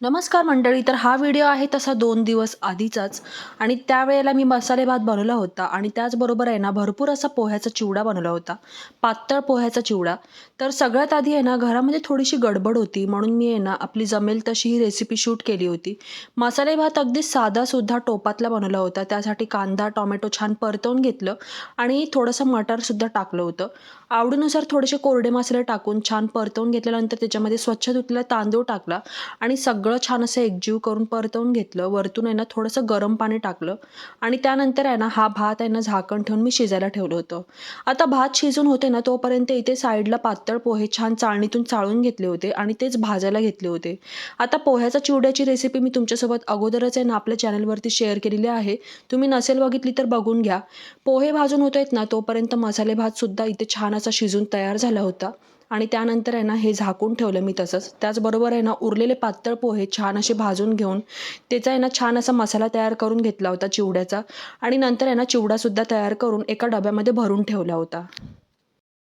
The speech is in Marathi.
नमस्कार मंडळी. तर हा व्हिडिओ आहे तसा 2 दिवस आधीचाच आणि त्यावेळेला मी मसाले भात बनवला होता आणि त्याचबरोबर आहे ना भरपूर असा पोह्याचा चिवडा बनवला होता. पातळ पोह्याचा चिवडा. तर सगळ्यात आधी आहे ना घरामध्ये थोडीशी गडबड होती म्हणून मी आहे ना आपली जमेल तशी ही रेसिपी शूट केली होती. मसाले भात अगदी साधासुद्धा टोपातला बनवला होता. त्यासाठी कांदा, टोमॅटो छान परतवून घेतलं आणि थोडंसं मटारसुद्धा टाकलं होतं. आवडीनुसार थोडेसे कोरडे मसाले टाकून छान परतवून घेतल्यानंतर त्याच्यामध्ये स्वच्छ धुतलेला तांदूळ टाकला आणि सगळं छान असं एकजीव करून परतवून घेतलं. वरतून आहे ना थोडंसं गरम पाणी टाकलं आणि त्यानंतर आहे ना हा भात आहे ना झाकण ठेवून मी शिजायला ठेवलं होतं. आता भात शिजून होते ना तोपर्यंत इथे साईडला पातळ पोहे छान चाळणीतून चाळून घेतले होते आणि तेच भाजायला घेतले होते. आता पोह्याच्या चिवड्याची रेसिपी मी तुमच्यासोबत अगोदरच आहे ना आपल्या चॅनलवरती शेअर केलेली आहे. तुम्ही नसेल बघितली तर बघून घ्या. पोहे भाजून होत आहेत ना तोपर्यंत मसाले भातसुद्धा इथे छान असा शिजून तयार झाला होता आणि त्यानंतर आहे ना हे झाकून ठेवलं मी तसंच. त्याचबरोबर आहे ना उरलेले पातळ पोहे छान असे भाजून घेऊन त्याचा आहे ना छान असा मसाला तयार करून घेतला होता चिवड्याचा आणि नंतर आहे ना चिवडासुद्धा तयार करून एका डब्यामध्ये भरून ठेवला होता.